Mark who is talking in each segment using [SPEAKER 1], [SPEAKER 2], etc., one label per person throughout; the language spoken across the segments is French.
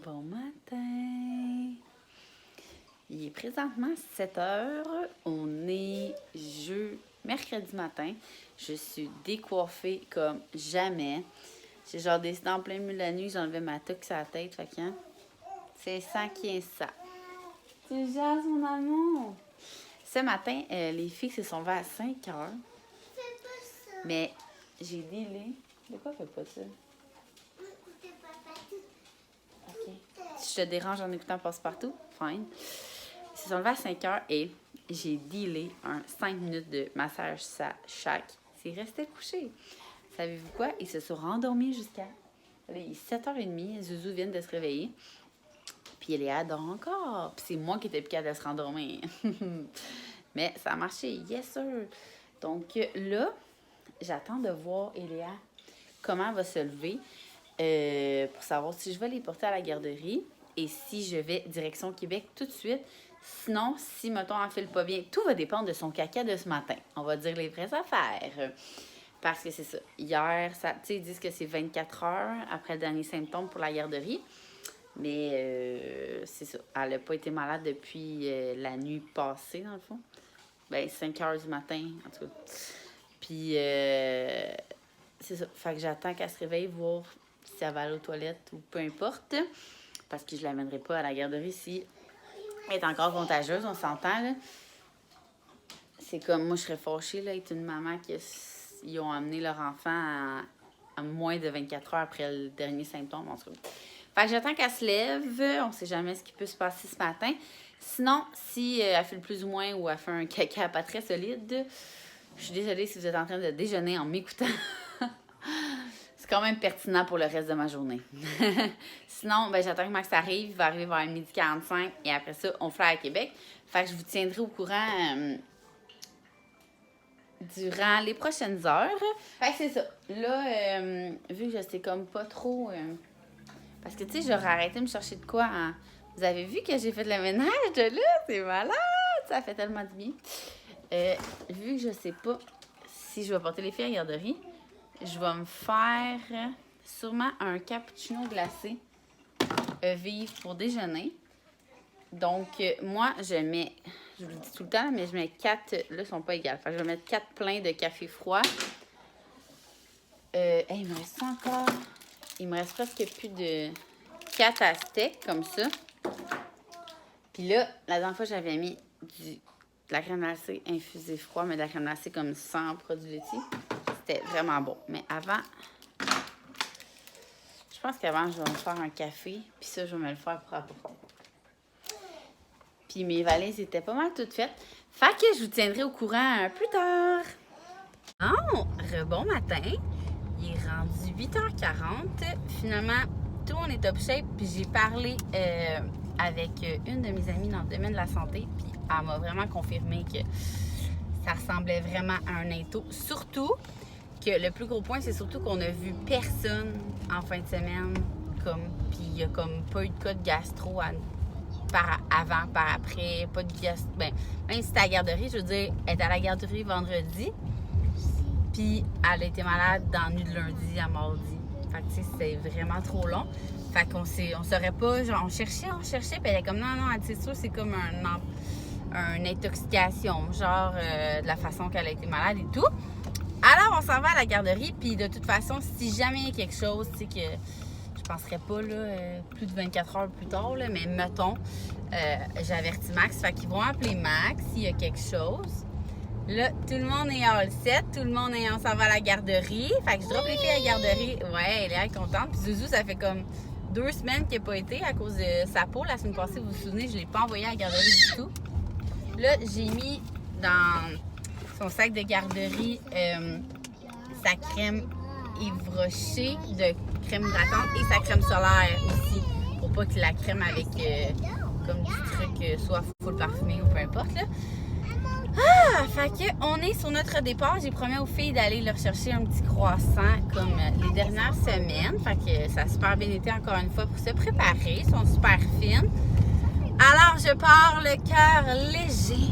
[SPEAKER 1] Bon matin! Il est présentement 7 heures. On est mercredi matin. Je suis décoiffée comme jamais. J'ai genre décidé en plein milieu de la nuit, j'enlevais ma toque sur la tête. Fait que, c'est ça qui est ça. Tu jases, mon amour! Ce matin, les filles se sont levées à 5 heures.
[SPEAKER 2] Fais pas ça.
[SPEAKER 1] Mais j'ai délai. De quoi fais pas ça?
[SPEAKER 2] Écoutez, papa,
[SPEAKER 1] OK. Si je te dérange en écoutant Passe-Partout, fine. Ils se sont levés à 5 heures et j'ai dealé un 5 minutes de massage chaque. C'est resté couché. Savez-vous quoi? Ils se sont rendormis jusqu'à... Il est 7h30. Zouzou vient de se réveiller. Puis Léa dort encore. Puis c'est moi qui étais plus capable de se rendormir. Mais ça a marché. Yes, sir. Donc là, j'attends de voir Eléa comment elle va se lever pour savoir si je vais les porter à la garderie et si je vais direction Québec tout de suite. Sinon, si, mettons, elle file pas bien, tout va dépendre de son caca de ce matin. On va dire les vraies affaires. Parce que c'est ça. Hier, ils disent que c'est 24 heures après le dernier symptôme pour la garderie. Mais c'est ça. Elle n'a pas été malade depuis la nuit passée, dans le fond. Ben, 5 heures du matin, en tout cas. Puis, c'est ça. Fait que j'attends qu'elle se réveille, voir si elle va aller aux toilettes ou peu importe. Parce que je ne l'amènerai pas à la garderie si elle est encore contagieuse, on s'entend, là. C'est comme, moi, je serais fâchée, là, être une maman qui ont amené leur enfant à moins de 24 heures après le dernier symptôme, en tout cas. Fait que j'attends qu'elle se lève. On sait jamais ce qui peut se passer ce matin. Sinon, si elle fait le plus ou moins ou elle fait un caca pas très solide, je suis désolée si vous êtes en train de déjeuner en m'écoutant. C'est quand même pertinent pour le reste de ma journée. Sinon, ben, j'attends que Max arrive. Il va arriver vers 12h45 et après ça, on fly à Québec. Fait que je vous tiendrai au courant durant les prochaines heures. Fait que c'est ça. Là, vu que je sais comme pas trop... parce que, tu sais, j'aurais arrêté de me chercher de quoi. Vous avez vu que j'ai fait le ménage de là? C'est malade! Ça fait tellement du bien. Vu que je sais pas si je vais porter les filles à la garderie, je vais me faire sûrement un cappuccino glacé vive pour déjeuner. Donc, moi, je vous le dis tout le temps, mais je mets 4... Là, ils sont pas égales. Fait que je vais mettre 4 pleins de café froid. Il me reste encore... Il me reste presque plus de 4 à steak, comme ça. Puis là, la dernière fois, j'avais mis de la crème glacée infusée froid, mais de la crème glacée comme sans produits laitiers. C'était vraiment bon. Mais avant, je pense qu'avant, je vais me faire un café. Puis ça, je vais me le faire pour apporter. Puis mes valises étaient pas mal toutes faites. Fait que je vous tiendrai au courant plus tard. Bon matin. Il est rendu 8h40. Finalement, tout le monde est top shape. Puis j'ai parlé avec une de mes amies dans le domaine de la santé. Puis elle m'a vraiment confirmé que ça ressemblait vraiment à un into. Surtout que le plus gros point, c'est surtout qu'on a vu personne en fin de semaine. Puis il n'y a comme pas eu de cas de gastro par avant, par après. Pas de gastro. Ben, même si c'était à la garderie, je veux dire, elle est à la garderie vendredi. Puis elle a été malade dans la nuit de lundi à mardi. Fait que, tu sais, c'est vraiment trop long. Fait qu'on on saurait pas, genre, on cherchait, puis elle est comme, non, c'est sûr, c'est comme une intoxication, genre, de la façon qu'elle a été malade et tout. Alors, on s'en va à la garderie, puis de toute façon, si jamais il y a quelque chose, tu sais, que je penserais pas, là, plus de 24 heures plus tard, là, mais mettons, j'avertis Max, fait qu'ils vont appeler Max s'il y a quelque chose. Là, tout le monde est all set, on s'en va à la garderie. Fait que je drop les filles à la garderie. Ouais, elle est contente. Puis Zouzou, ça fait comme 2 semaines qu'il n'a pas été à cause de sa peau. La semaine passée, vous vous souvenez, je ne l'ai pas envoyé à la garderie du tout. Là, j'ai mis dans son sac de garderie sa crème Yves Rocher de crème hydratante et sa crème solaire aussi. Pour pas que la crème avec comme du truc soit full parfumé ou peu importe, là. Fait que on est sur notre départ. J'ai promis aux filles d'aller leur chercher un petit croissant comme les dernières semaines. Fait que ça a super bien été encore une fois pour se préparer. Ils sont super fines. Alors, je pars le cœur léger.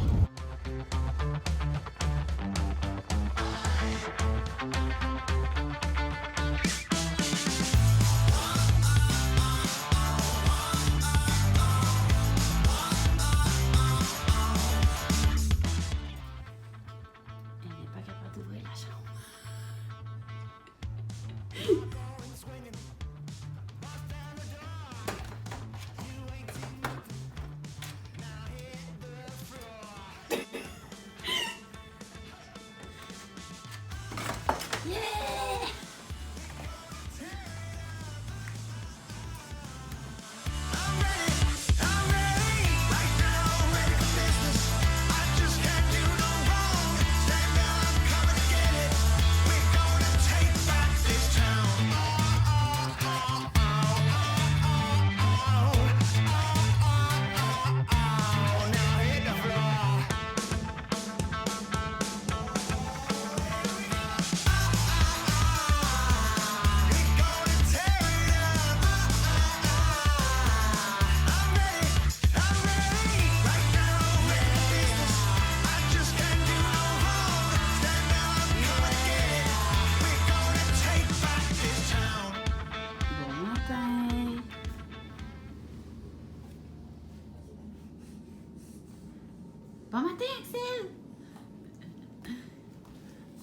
[SPEAKER 1] Bon matin, Axel!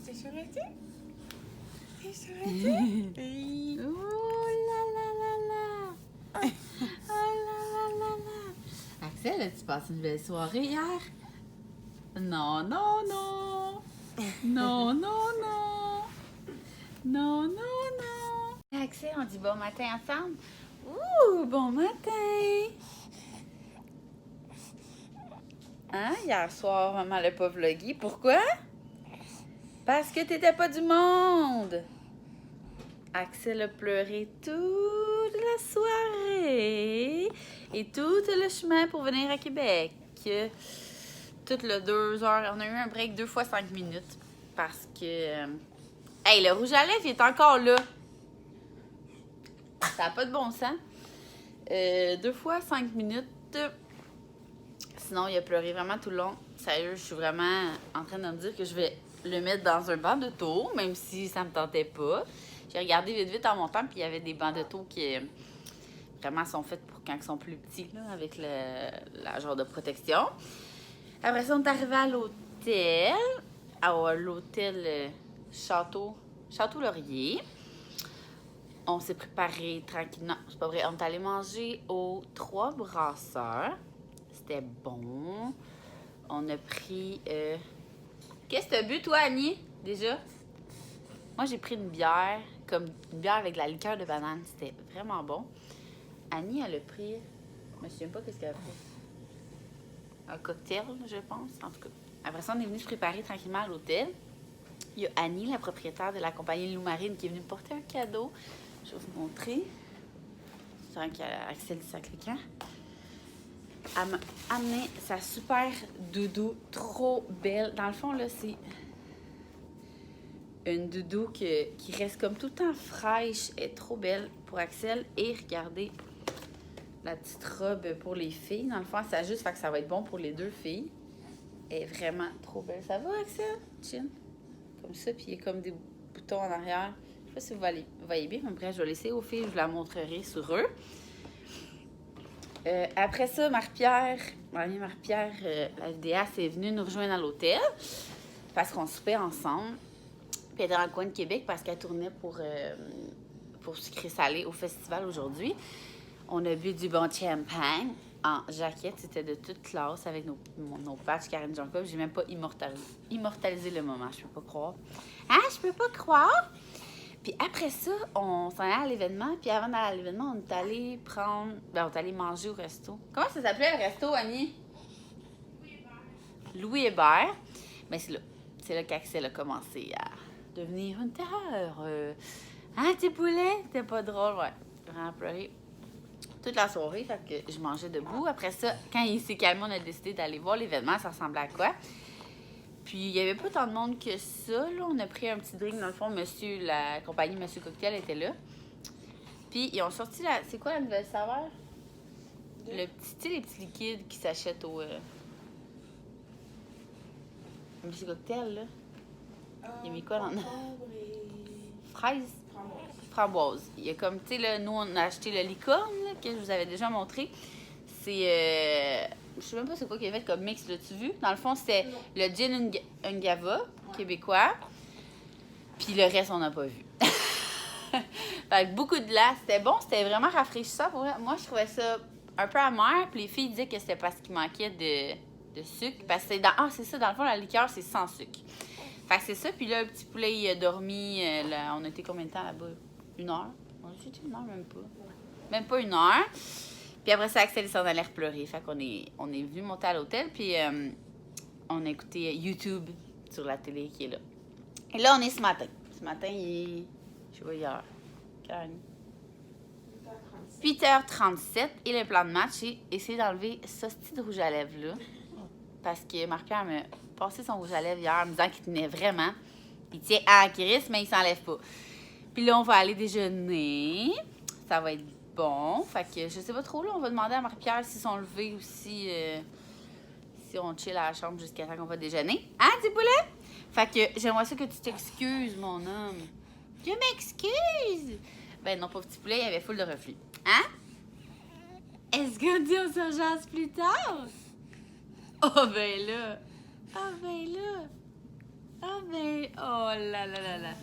[SPEAKER 3] T'es chouette? T'es chouette? Oui.
[SPEAKER 1] Oh là là là là! Oh là là là là! Axel, as-tu passé une belle soirée hier? Non, non, non! Non, non, non! Non, non, non! Axel, on dit bon matin ensemble? Ouh, bon matin! Hein, hier soir, maman l'a pas vlogué. Pourquoi? Parce que t'étais pas du monde! Axel a pleuré toute la soirée et tout le chemin pour venir à Québec. Toutes les 2 heures. On a eu un break 2 fois 5 minutes parce que... Hey, le rouge à lèvres, il est encore là. Ça n'a pas de bon sens. 2 fois 5 minutes. Sinon, il a pleuré vraiment tout le long. Sérieux, je suis vraiment en train de me dire que je vais le mettre dans un banc d'auto, même si ça me tentait pas. J'ai regardé vite vite en montant, puis il y avait des bancs d'auto qui vraiment sont faits pour quand ils sont plus petits, là, avec la genre de protection. Après ça, on est arrivé à l'hôtel. À l'hôtel Château Laurier. On s'est préparé tranquillement. C'est pas vrai. On est allé manger aux 3 brasseurs. C'était bon. On a pris... Qu'est-ce que t'as bu, toi, Annie, déjà? Moi, j'ai pris une bière, comme une bière avec de la liqueur de banane. C'était vraiment bon. Annie, elle a pris... Je me souviens pas qu'est-ce qu'elle a pris. Un cocktail, je pense, en tout cas. Après ça, on est venu se préparer tranquillement à l'hôtel. Il y a Annie, la propriétaire de la compagnie Lou Marine, qui est venue me porter un cadeau. Je vais vous montrer. Sans qu'Axel dit ça cliquant. Elle m'a amené sa super doudou, trop belle. Dans le fond, là, c'est une doudou qui reste comme tout le temps fraîche. Elle est trop belle pour Axel. Et regardez la petite robe pour les filles. Dans le fond, ça juste fait que ça va être bon pour les 2 filles. Elle est vraiment trop belle. Ça va, Axel? Chin? Comme ça, puis il y a comme des boutons en arrière. Je sais pas si vous voyez bien, mais bref, je vais laisser aux filles. Je vous la montrerai sur eux. Après ça, Marie-Pierre, la vidéaste, est venue nous rejoindre à l'hôtel parce qu'on soupait ensemble. Puis elle était dans le coin de Québec parce qu'elle tournait pour sucré salé au festival aujourd'hui. On a bu du bon champagne en jaquette. C'était de toute classe avec nos patchs Karen Jacob. J'ai même pas immortalisé le moment. Je peux pas croire. Hein? Je peux pas croire? Puis après ça, on s'en allait à l'événement. Puis avant d'aller à l'événement, on est allé on est allé manger au resto. Comment ça s'appelait le resto, Annie? Louis Hébert. Mais c'est là qu'Axel a commencé à devenir une terreur. Hein, tes poulets? C'était pas drôle, ouais. J'ai vraiment pleuré toute la soirée, fait que je mangeais debout. Après ça, quand il s'est calmé, on a décidé d'aller voir l'événement. Ça ressemblait à quoi? Puis, il n'y avait pas tant de monde que ça, là. On a pris un petit drink. Dans le fond, la compagnie Monsieur Cocktail était là. Puis, ils ont sorti c'est quoi la nouvelle saveur? Les petits liquides qui s'achètent au... Monsieur Cocktail, là. Il a mis quoi dans... Fraises? Framboise. Il y a comme, tu sais, là, nous, on a acheté le licorne, là, que je vous avais déjà montré. C'est... je sais même pas c'est quoi qu'il y avait comme mix, l'as-tu vu? Dans le fond, c'était le gin Ungava, québécois. Puis le reste, on n'a pas vu. Fait que beaucoup de glace. C'était bon, c'était vraiment rafraîchissant. Moi, je trouvais ça un peu amer. Puis les filles disaient que c'était parce qu'il manquait de sucre. Parce que c'est ça, dans le fond, la liqueur, c'est sans sucre. Fait que c'est ça. Puis là, le petit poulet, il a dormi. On a été combien de temps là-bas? 1 heure? On a été 1 heure, même pas. Même pas 1 heure. Puis après ça, Axel s'en allait pleurer. Fait qu'on est venu monter à l'hôtel. Puis on a écouté YouTube sur la télé qui est là. Et là, on est ce matin. Ce matin, il est... Je sais pas, hier. 8h37. Et le plan de match, c'est essayer d'enlever ce petit rouge à lèvres là. Parce que Marc-Pierre m'a passé son rouge à lèvres hier en me disant qu'il tenait vraiment. Il tient à Chris, mais il s'enlève pas. Puis là, on va aller déjeuner. Ça va être bon. Fait que je sais pas trop, là. On va demander à Marie-Pierre s'ils sont levés ou si on chill à la chambre jusqu'à temps qu'on va déjeuner. Hein, petit poulet? Fait que j'aimerais ça que tu t'excuses, mon homme. Je m'excuse! Ben non, pauvre petit poulet, il y avait full de reflux. Hein? Est-ce qu'on dit on se rejase plus tard? Oh ben là! Ah ben là! Ah ben... Oh là là là là!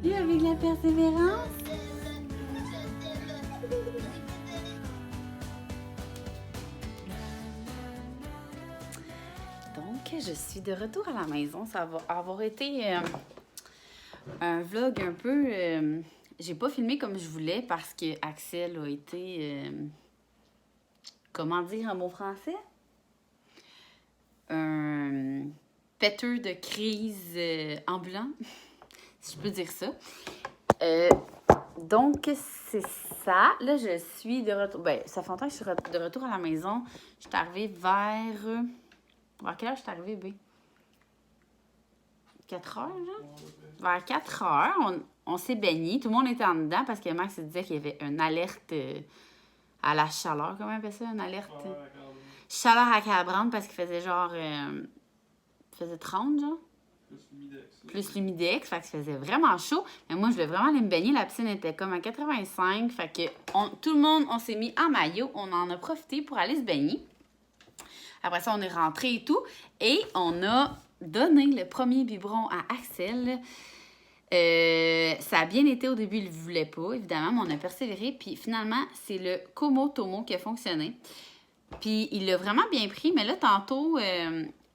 [SPEAKER 1] Et avec la persévérance. Donc, je suis de retour à la maison. Ça va avoir été un vlog un peu... j'ai pas filmé comme je voulais parce que Axel a été... comment dire un mot français? Un péteux de crise ambulant, si je peux dire ça. Donc, c'est ça. Là, je suis de retour... Ben, ça fait longtemps que je suis de retour à la maison. Je suis arrivée vers... Vers quelle heure je suis arrivée, B? 4 heures, genre? Vers 4 heures, on s'est baigné. Tout le monde était en dedans parce que Max disait qu'il y avait une alerte à la chaleur. Comment on appelle ça? Une alerte? Chaleur accablante parce qu'il faisait genre... il faisait 30, genre? Plus l'humidex, fait que ça faisait vraiment chaud. Mais moi, je voulais vraiment aller me baigner. La piscine était comme à 85. Fait que tout le monde, on s'est mis en maillot. On en a profité pour aller se baigner. Après ça, on est rentré et tout. Et on a donné le premier biberon à Axel. Ça a bien été au début, il ne voulait pas, évidemment, mais on a persévéré. Puis finalement, c'est le Como Tomo qui a fonctionné. Puis il l'a vraiment bien pris. Mais là, tantôt,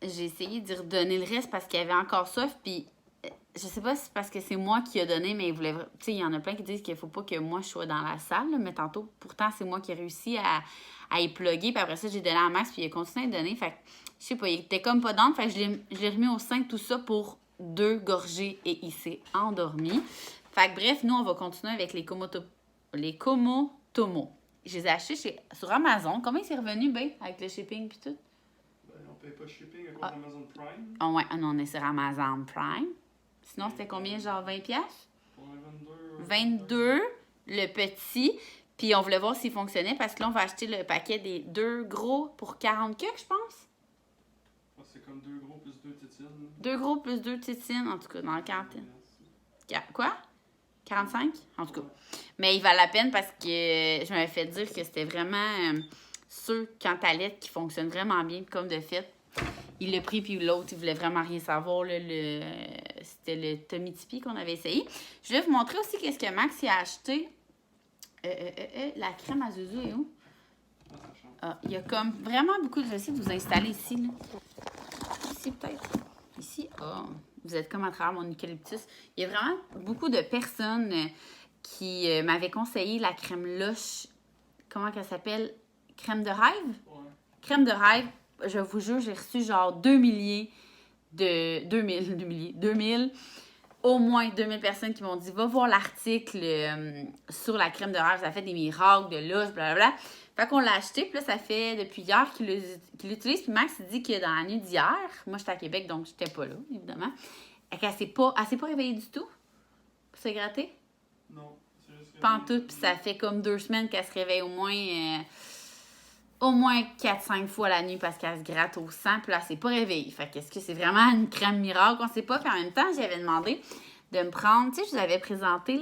[SPEAKER 1] j'ai essayé d'y redonner le reste parce qu'il y avait encore soif. Puis je sais pas si c'est parce que c'est moi qui ai donné, mais il voulait... Tu sais, il y en a plein qui disent qu'il faut pas que moi je sois dans la salle. Là, mais tantôt, pourtant, c'est moi qui ai réussi à y plugger. Puis après ça, j'ai donné à Max, puis il a continué à donner. Fait que, je sais pas, il était comme pas d'âme. Fait que je l'ai remis au 5, tout ça pour 2 gorgées et il s'est endormi. Fait que bref, nous, on va continuer avec les Como Tomo. Je les ai achetés sur Amazon. Combien c'est revenu, ben, avec le shipping puis tout?
[SPEAKER 3] Ben, on paye pas de shipping à cause d'Amazon Prime.
[SPEAKER 1] Ah ouais, non, on est sur Amazon Prime. Sinon, c'était combien, genre 20$?
[SPEAKER 3] Ouais,
[SPEAKER 1] 22, le petit. Puis on voulait voir s'il fonctionnait parce que là, on va acheter le paquet des 2 gros pour 40$, je pense.
[SPEAKER 3] Ah, c'est comme 2 gros plus 2 tétines.
[SPEAKER 1] 2 gros plus 2 tétines, en tout cas, dans le quarantaine. Quoi? 45? En tout cas. Mais il valait la peine parce que je m'avais fait dire que c'était vraiment ceux quand t'allaites qui fonctionnent vraiment bien, comme de fait. Il l'a pris, puis l'autre, il voulait vraiment rien savoir. Là, c'était le Tommy Tipi qu'on avait essayé. Je vais vous montrer aussi qu'est-ce que Max y a acheté. La crème à Zuzu est où? Ah, il y a comme vraiment beaucoup de... Je vais essayer de vous installer ici. Là. Ici, peut-être. Ici. Oh, vous êtes comme à travers mon eucalyptus. Il y a vraiment beaucoup de personnes qui m'avaient conseillé la crème Lush. Comment qu'elle s'appelle? Crème de rêve?
[SPEAKER 3] Ouais.
[SPEAKER 1] Crème de rêve. Je vous jure, j'ai reçu genre 2000, au moins 2000 personnes qui m'ont dit va voir l'article sur la crème de rêve, ça fait des miracles, de l'os, blablabla. Fait qu'on l'a acheté, puis là, ça fait depuis hier qu'il l'utilise. Puis Max il dit que dans la nuit d'hier, moi j'étais à Québec, donc j'étais pas là, évidemment, et qu'elle s'est pas réveillée du tout pour se gratter.
[SPEAKER 3] Non, c'est juste...
[SPEAKER 1] Pantoute, puis ça fait comme 2 semaines qu'elle se réveille au moins 4-5 fois la nuit parce qu'elle se gratte au sang, puis là, elle s'est pas réveillée. Fait qu'est-ce que c'est vraiment une crème miracle? On sait pas. Puis en même temps, j'avais demandé de me prendre... Tu sais, je vous avais présenté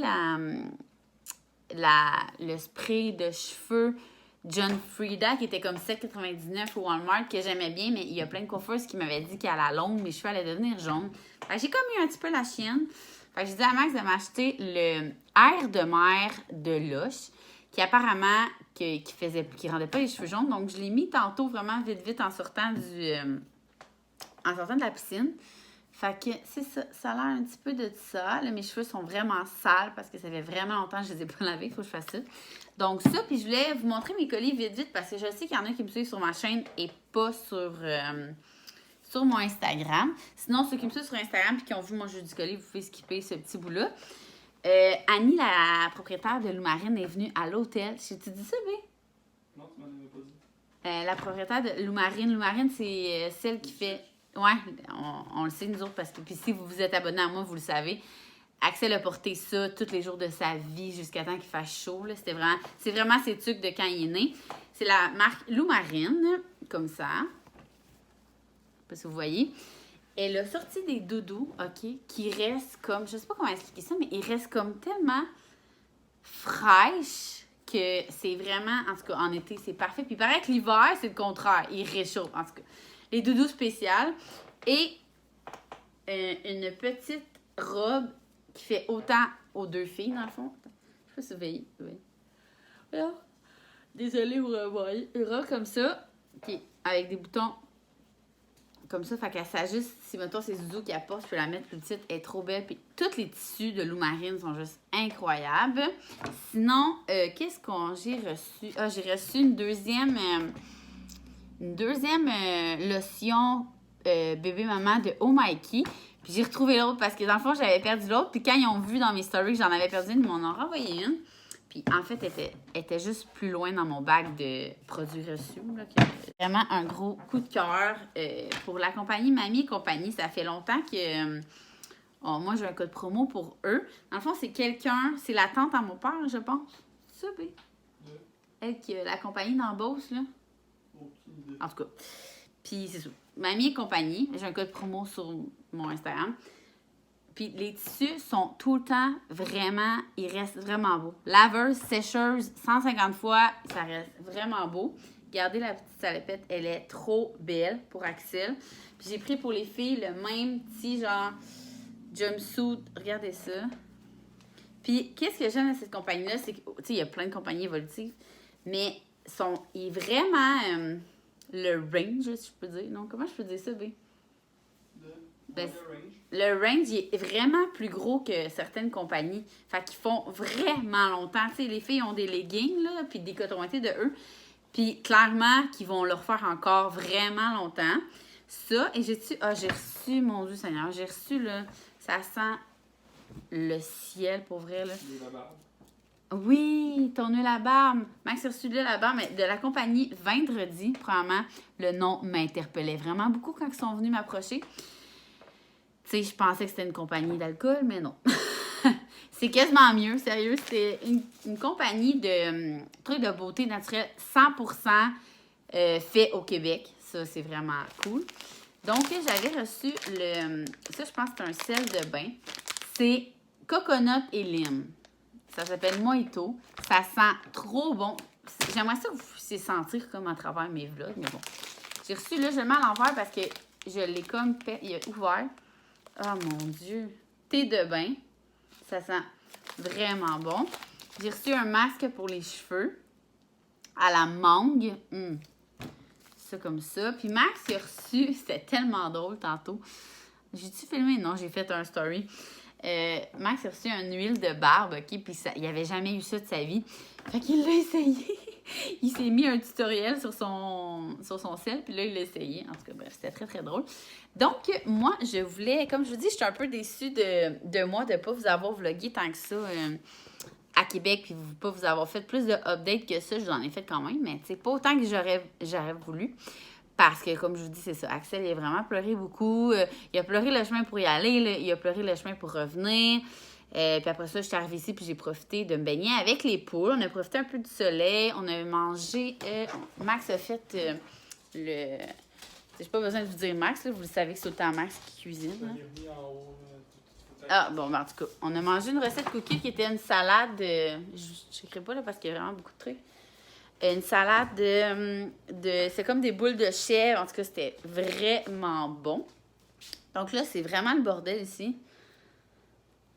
[SPEAKER 1] le spray de cheveux John Frieda qui était comme 7,99 au Walmart, que j'aimais bien, mais il y a plein de coiffeuses qui m'avaient dit qu'à la longue, mes cheveux allaient devenir jaunes. Fait que j'ai comme eu un petit peu la chienne. Fait que j'ai dit à Max de m'acheter le air de mer de Lush, qui apparemment qui rendait pas les cheveux jaunes. Donc, je l'ai mis tantôt vraiment vite en sortant de la piscine. Fait que c'est ça. Ça a l'air un petit peu de ça. Là, mes cheveux sont vraiment sales parce que ça fait vraiment longtemps que je les ai pas lavés. Il faut que je fasse ça. Donc ça, puis je voulais vous montrer mes colis vite parce que je sais qu'il y en a qui me suivent sur ma chaîne et pas sur mon Instagram. Sinon, ceux qui me suivent sur Instagram et qui ont vu mon jeu du colis, vous pouvez skipper ce petit bout-là. Annie, la propriétaire de Loumarine, est venue à l'hôtel. J'ai-tu dit ça, B?
[SPEAKER 3] Non, tu m'en avais pas dit.
[SPEAKER 1] La propriétaire de Loumarine. Loumarine, c'est celle qui fait... Ouais, on le sait, nous autres, parce que... Puis si vous vous êtes abonné à moi, vous le savez. Axel a porté ça tous les jours de sa vie jusqu'à temps qu'il fasse chaud. Là. C'est vraiment ses trucs de quand il est né. C'est la marque Loumarine, comme ça. Je sais pas si vous voyez. Elle a sorti des doudous, OK, qui restent comme... Je sais pas comment expliquer ça, mais ils restent comme tellement fraîches que c'est vraiment... En tout cas, en été, c'est parfait. Puis il paraît que l'hiver, c'est le contraire. Il réchauffe, en tout cas. Les doudous spéciales. Et une petite robe qui fait autant aux deux filles, dans le fond. Je sais pas si vous voyez. Voilà. Désolée, vous revoyez. Une robe comme ça, qui, avec des boutons comme ça, fait qu'elle s'ajuste. Si, mettons, c'est Zouzou qui apporte, je peux la mettre plus petite. Elle est trop belle. Puis tous les tissus de Loumarine sont juste incroyables. Sinon, qu'est-ce qu'on j'ai reçu? Ah, j'ai reçu une deuxième lotion bébé-maman de Oh Mikey. Puis j'ai retrouvé l'autre parce que dans le fond, j'avais perdu l'autre. Puis quand ils ont vu dans mes stories que j'en avais perdu une, ils m'en ont renvoyé une. Puis en fait, elle était juste plus loin dans mon bac de produits reçus. Là, vraiment un gros coup de cœur pour la compagnie Mamie et compagnie. Ça fait longtemps que moi, j'ai un code promo pour eux. Dans le fond, c'est la tante à mon père, je pense. C'est ça, B? Elle qui a la compagnie dans Beauce, là. En tout cas. Puis c'est ça. Mamie et compagnie. J'ai un code promo sur mon Instagram. Puis les tissus sont tout le temps vraiment... Ils restent vraiment beaux. Laveuse, sécheuse, 150 fois, ça reste vraiment beau. Regardez la petite salopette. Elle est trop belle pour Axel. Puis j'ai pris pour les filles le même petit genre jumpsuit. Regardez ça. Puis qu'est-ce que j'aime à cette compagnie-là, c'est que... Tu sais, il y a plein de compagnies évolutives. Mais il est vraiment... le range, si je peux dire. Non, comment je peux dire ça, B? Le range, il est vraiment plus gros que certaines compagnies. Fait qu'ils font vraiment longtemps. Tu sais, les filles ont des leggings, là, puis des cotons de eux. Puis clairement, qu'ils vont leur faire encore vraiment longtemps. Ça, et j'ai reçu, mon Dieu Seigneur, j'ai reçu, là, ça sent le ciel, pour vrai, là. Oui, ton huile à barbe. Max a reçu de l'huile à barbe, mais de la compagnie Vendredi, probablement, le nom m'interpellait vraiment beaucoup quand ils sont venus m'approcher. Tu sais, je pensais que c'était une compagnie d'alcool, mais non. C'est quasiment mieux, sérieux. C'est une compagnie de trucs de beauté naturelle 100% fait au Québec. Ça, c'est vraiment cool. Donc, j'avais reçu ça, je pense que c'est un sel de bain. C'est coconut et lime. Ça s'appelle Mojito. Ça sent trop bon. J'aimerais ça que vous puissiez sentir comme à travers mes vlogs, mais bon. J'ai reçu, là, je le mets à l'envers parce que je l'ai comme il est ouvert. Oh mon Dieu! Thé de bain. Ça sent vraiment bon. J'ai reçu un masque pour les cheveux à la mangue. Ça comme ça. Puis Max, il a reçu... C'était tellement drôle tantôt. J'ai-tu filmé? Non, j'ai fait un story. Max a reçu une huile de barbe, OK? Puis il n'avait jamais eu ça de sa vie. Fait qu'il l'a essayé. Il s'est mis un tutoriel sur son sel, puis là, il l'a essayé. En tout cas, bref, c'était très, très drôle. Donc, moi, je voulais... Comme je vous dis, je suis un peu déçue de moi de ne pas vous avoir vlogué tant que ça à Québec, puis pas vous avoir fait plus de updates que ça. Je vous en ai fait quand même, mais c'est pas autant que j'aurais voulu. Parce que, comme je vous dis, c'est ça. Axel, il a vraiment pleuré beaucoup. Il a pleuré le chemin pour y aller. Là. Il a pleuré le chemin pour revenir. Puis après ça, je suis arrivée ici puis j'ai profité de me baigner avec les poules. On a profité un peu du soleil. On a mangé... Max a fait le... J'ai pas besoin de vous dire Max. Là. Vous le savez que c'est tout le temps Max qui cuisine. Ah, bon, ben, en tout cas, on a mangé une recette cookie qui était une salade... je n'écris pas là parce qu'il y a vraiment beaucoup de trucs. Une salade de c'est comme des boules de chèvre. En tout cas, c'était vraiment bon. Donc là, c'est vraiment le bordel ici.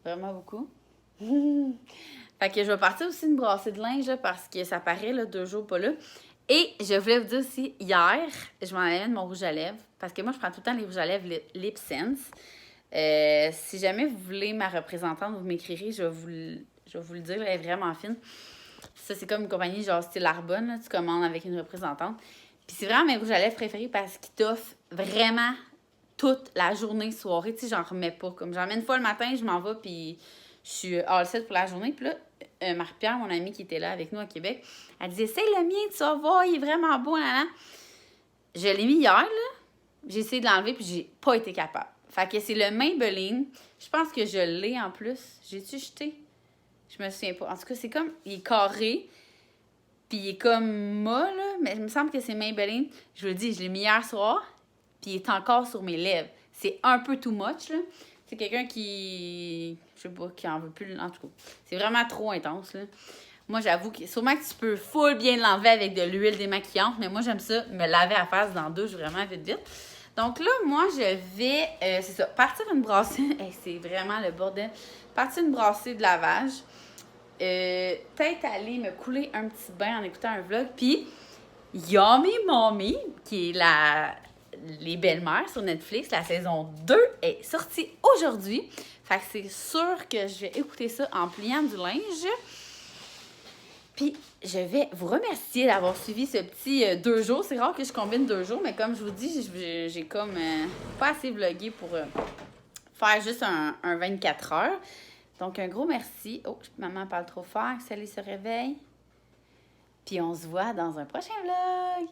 [SPEAKER 1] Vraiment beaucoup. Fait que je vais partir aussi une brassée de linge là, parce que ça paraît là, 2 jours pas là. Et je voulais vous dire aussi, hier, je m'en allais de mon rouge à lèvres. Parce que moi, je prends tout le temps les rouges à lèvres Lip Sense. Si jamais vous voulez ma représentante, vous m'écrirez, je vais vous le dire, elle est vraiment fine. Ça, c'est comme une compagnie genre style Arbonne, là, tu commandes avec une représentante. Puis c'est vraiment mes rouges à lèvres préférés parce qu'ils t'offrent vraiment toute la journée, soirée. Tu sais, j'en remets pas. Comme j'en mets une fois le matin, je m'en vais, puis je suis all set pour la journée. Puis là, Marie-Pierre, mon amie qui était là avec nous à Québec, elle disait « Essaye le mien, tu vas voir, il est vraiment beau. » Je l'ai mis hier, là. J'ai essayé de l'enlever, puis j'ai pas été capable. Fait que c'est le Maybelline. Je pense que je l'ai en plus. J'ai-tu jeté? Je me souviens pas. En tout cas, c'est comme... Il est carré. Puis il est comme mat, là. Mais il me semble que c'est Maybelline. Je vous le dis, je l'ai mis hier soir. Puis il est encore sur mes lèvres. C'est un peu too much, là. C'est quelqu'un qui... Je sais pas, qui en veut plus. En tout cas, c'est vraiment trop intense, là. Moi, j'avoue que sûrement que tu peux full bien l'enlever avec de l'huile démaquillante. Mais moi, j'aime ça, me laver à face dans la douche vraiment vite, vite. Donc là, moi, je vais, c'est ça, partir une brassée. Hey, c'est vraiment le bordel. Partir une brassée de lavage. Peut-être aller me couler un petit bain en écoutant un vlog. Puis, Yummy Mommy, qui est les belles-mères sur Netflix, la saison 2 est sortie aujourd'hui. Fait que c'est sûr que je vais écouter ça en pliant du linge. Puis, je vais vous remercier d'avoir suivi ce petit 2 jours. C'est rare que je combine 2 jours, mais comme je vous dis, j'ai comme pas assez vlogué pour faire juste un 24 heures. Donc, un gros merci. Oh, maman parle trop fort, Sally se réveille. Puis, on se voit dans un prochain vlog.